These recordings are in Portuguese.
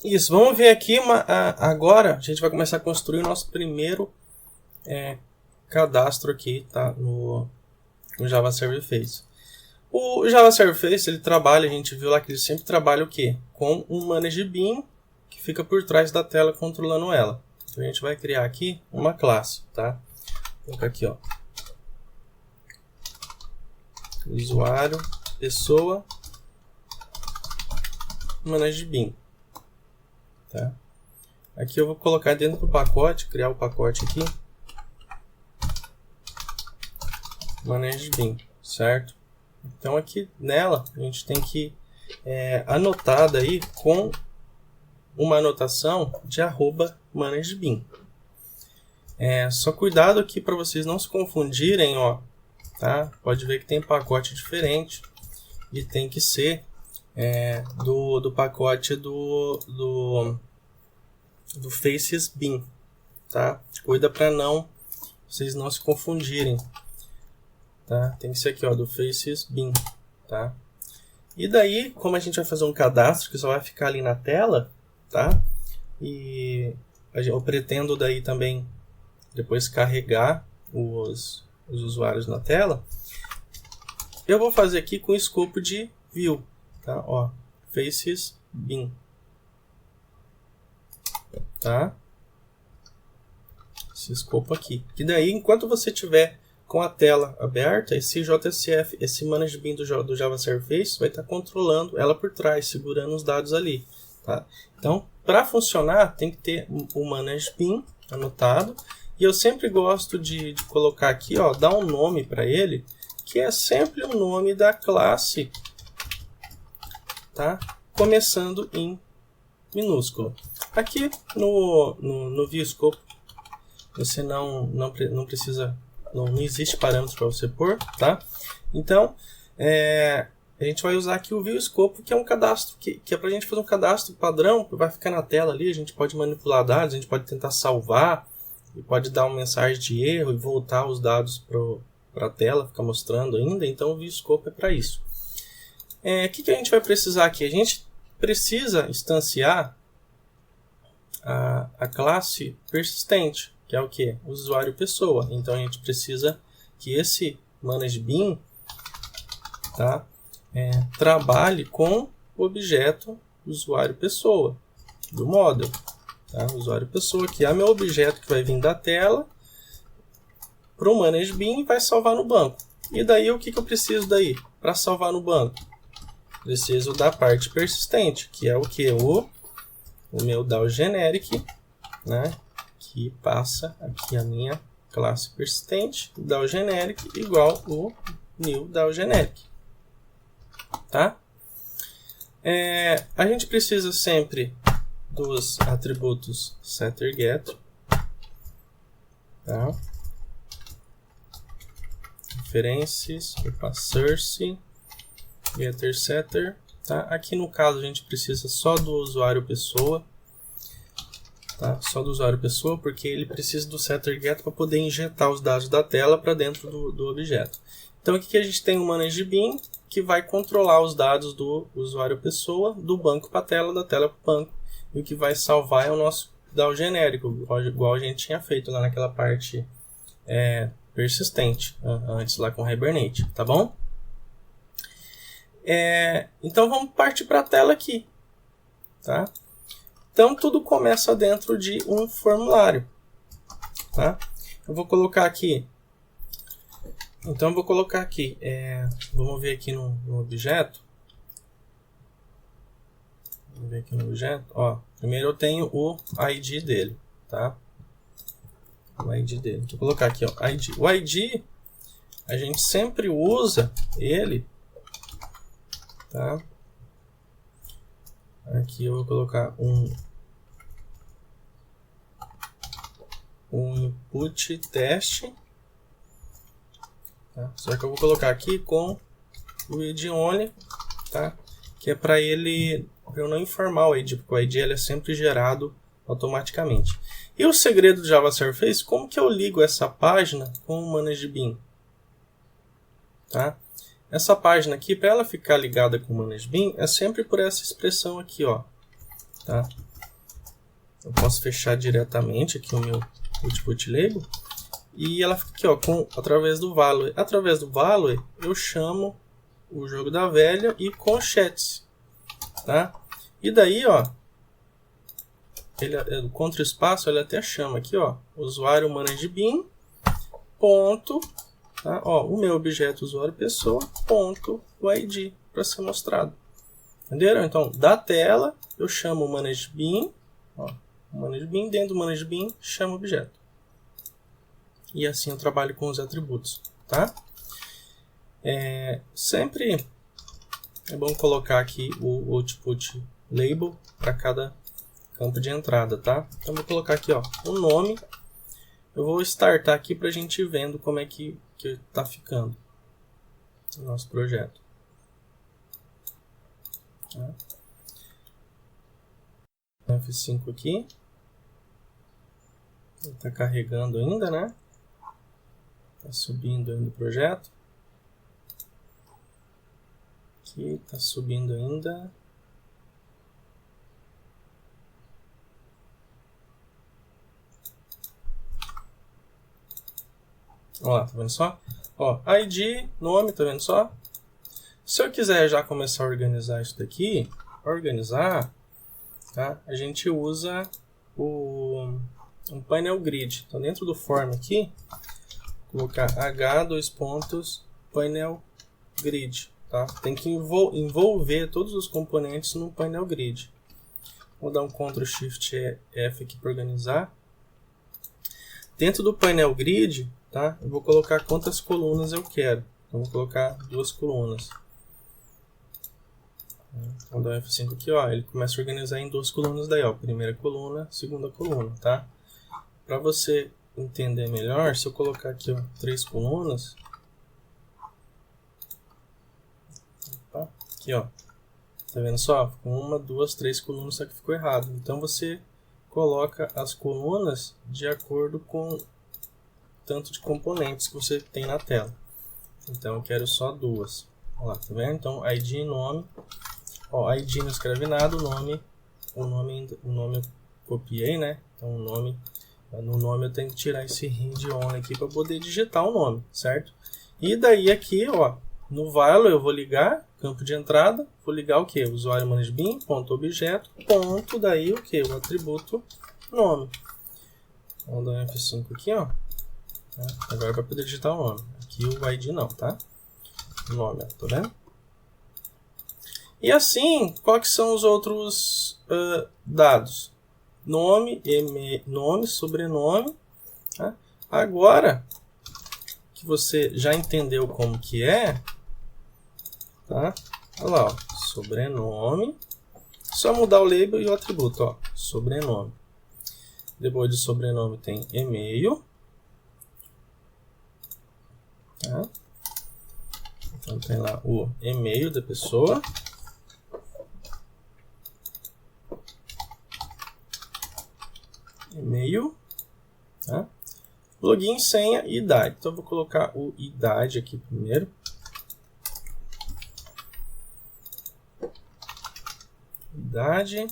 Isso, vamos ver aqui, agora a gente vai começar a construir o nosso primeiro cadastro aqui, tá? No Java Server Face. O Java Server Face, ele trabalha, a gente viu lá que ele sempre trabalha o quê? Com um Manage Bean que fica por trás da tela controlando ela. Então a gente vai criar aqui uma classe, tá? Vou colocar aqui, ó. Usuário, pessoa, Manage Bean. Tá? Aqui eu vou colocar dentro do pacote, criar o pacote aqui. Manage Bean, certo? Então aqui nela a gente tem que anotar daí com uma anotação de @managebean. Só cuidado aqui para vocês não se confundirem, ó, tá? Pode ver que tem pacote diferente e tem que ser do pacote do Faces Bean, tá? Cuida para vocês não se confundirem, tá? Tem que ser aqui, ó, do Faces Bean, tá? E daí, como a gente vai fazer um cadastro que só vai ficar ali na tela, tá? E eu pretendo daí também depois carregar os usuários na tela. Eu vou fazer aqui com o escopo de view, tá? Ó, Faces Bean, tá? Esse escopo aqui. E daí, enquanto você tiver com a tela aberta, esse JSF, esse Manage Bean do Java Server Face vai estar controlando ela por trás, segurando os dados ali, tá? Então, para funcionar, tem que ter o Manage Bean anotado. E eu sempre gosto de colocar aqui, ó, dar um nome para ele, que é sempre o nome da classe, tá? Começando em minúsculo. Aqui no ViewScope, você não precisa, não existe parâmetro para você pôr, tá? Então, a gente vai usar aqui o ViewScope, que é um cadastro, que é para a gente fazer um cadastro padrão, vai ficar na tela ali, a gente pode manipular dados, a gente pode tentar salvar, e pode dar uma mensagem de erro e voltar os dados para a tela, ficar mostrando ainda. Então o ViewScope é para isso. O que a gente vai precisar aqui? A gente precisa instanciar a classe persistente, que é o que? Usuário pessoa. Então a gente precisa que esse ManageBean, tá? Trabalhe com o objeto usuário pessoa do model. Tá? Usuário pessoa, que é meu objeto que vai vir da tela para o ManageBean e vai salvar no banco. E daí o que eu preciso daí para salvar no banco? Preciso da parte persistente, que é o que? O meu DAO generic, né? Que passa aqui a minha classe persistente, DAO generic igual o new DAO generic. Tá? A gente precisa sempre dos atributos setter getter, tá? Referências, source, getter setter, tá? Aqui no caso a gente precisa só do usuário pessoa, tá? Só do usuário pessoa, porque ele precisa do setter getter para poder injetar os dados da tela para dentro do objeto. Então aqui a gente tem o ManageBean, que vai controlar os dados do usuário pessoa, do banco para a tela, da tela para o banco. E o que vai salvar é o nosso DAO genérico, igual a gente tinha feito lá naquela parte persistente, antes lá com o Hibernate, tá bom? Então vamos partir para a tela aqui, tá? Então tudo começa dentro de um formulário, tá? Eu vou colocar aqui, vamos ver aqui no objeto. Vamos ver aqui no objeto. Ó, primeiro eu tenho o ID dele, tá? O ID dele. Vou colocar aqui, ó, ID. O ID, a gente sempre usa ele, tá? Aqui eu vou colocar um input teste, tá? Só que eu vou colocar aqui com o id only, tá? Que é para eu não informar o ID, porque o ID ele é sempre gerado automaticamente. E o segredo do Java Server Face, como que eu ligo essa página com o ManageBean? Tá? Essa página aqui, para ela ficar ligada com o ManageBean, é sempre por essa expressão aqui, ó. Tá? Eu posso fechar diretamente aqui o meu output label. E ela fica aqui, ó, através do value. Através do value, eu chamo o jogo da velha e colchetes, tá? E daí, ó, o contra-espaço, ele até chama aqui, ó, usuário ManageBin, ponto, tá? Ó, o meu objeto usuário pessoa, ponto, o ID, para ser mostrado. Entenderam? Então, da tela, eu chamo o ManageBin, ó, o ManageBin, dentro do ManageBin, chamo o objeto. E assim eu trabalho com os atributos, tá? Sempre é bom colocar aqui o output label para cada campo de entrada, tá? Então vou colocar aqui, ó, o nome. Eu vou startar aqui para a gente ir vendo como é que tá ficando o nosso projeto. Tá? F5 aqui. Ele está carregando ainda, né? Está subindo ainda o projeto. Aqui está subindo ainda. Olha lá, tá vendo só? Ó, ID, nome, tá vendo só? Se eu quiser já começar a organizar isso daqui, tá? A gente usa um painel grid. Então, dentro do form aqui, colocar h:\painel grid, tá? Tem que envolver todos os componentes no painel grid. Vou dar um Ctrl Shift F aqui para organizar. Dentro do painel grid, tá? Eu vou colocar quantas colunas eu quero. Então, vou colocar 2 colunas. Então, dá um F5 aqui, ó, ele começa a organizar em 2 colunas daí, ó, primeira coluna, segunda coluna, tá? Para você entender melhor, se eu colocar aqui, ó, 3 colunas, opa, aqui, ó, tá vendo só? 1, 2, 3 colunas, só que ficou errado. Então você coloca as colunas de acordo com o tanto de componentes que você tem na tela. Então eu quero só 2. Olha lá, tá vendo? Então ID e nome. Ó, ID não escreve nada, o nome eu copiei, né? Então no nome eu tenho que tirar esse read on aqui para poder digitar o nome, certo? E daí aqui, ó, no value eu vou ligar campo de entrada, vou ligar o que? Usuário ManageBin, ponto objeto, ponto, daí o que? O atributo nome. Vamos dar um F5 aqui, ó. Agora para poder digitar o nome. Aqui o ID não, tá? O nome, ó, tá vendo? E assim, quais são os outros dados? Nome, nome, sobrenome. Tá? Agora que você já entendeu como que é, tá? Olha lá, ó, sobrenome. Só mudar o label e o atributo, ó, sobrenome. Depois de sobrenome tem e-mail. Tá? Então tem lá o e-mail da pessoa. E-mail, tá? Login, senha e idade. Então eu vou colocar o idade aqui primeiro. Idade.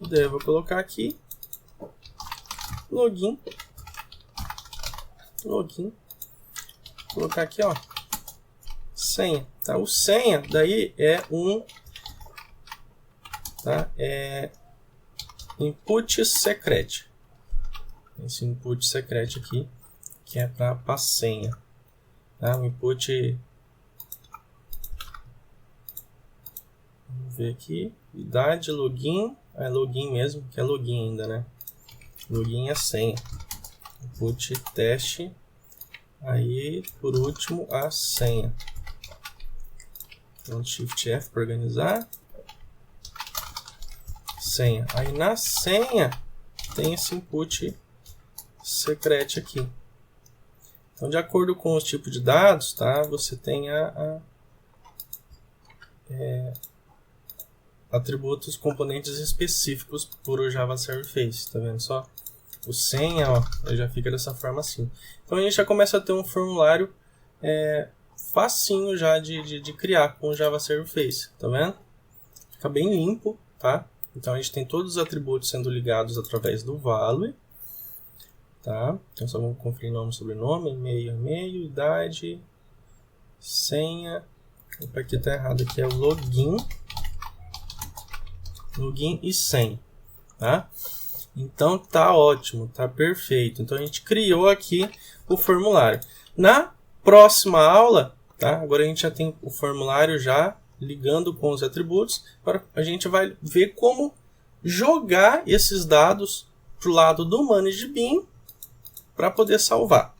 E daí eu vou colocar aqui login. Vou colocar aqui, ó, senha. Tá? O senha daí é tá? Input secret. Esse input secret aqui, que é para a senha. Tá? O input. Vamos ver aqui. Idade, login. É login mesmo, que é login ainda, né? Login é senha. Input teste. Aí, por último, a senha. Então, Shift F para organizar. Senha. Aí na senha tem esse input secret aqui. Então, de acordo com os tipos de dados, tá? Você tem atributos, componentes específicos por o Java Server Face. Tá vendo só? O senha, ó, já fica dessa forma assim. Então a gente já começa a ter um formulário facinho já de criar com o Java Server Face, tá vendo? Fica bem limpo, tá? Então a gente tem todos os atributos sendo ligados através do value, tá? Então só vamos conferir nome, sobrenome, e-mail, idade, senha. Opa, aqui tá errado, aqui é o login e senha, tá? Então tá ótimo, tá perfeito. Então a gente criou aqui o formulário. Na próxima aula, tá? Agora a gente já tem o formulário já ligando com os atributos. Agora a gente vai ver como jogar esses dados para o lado do ManageBean para poder salvar.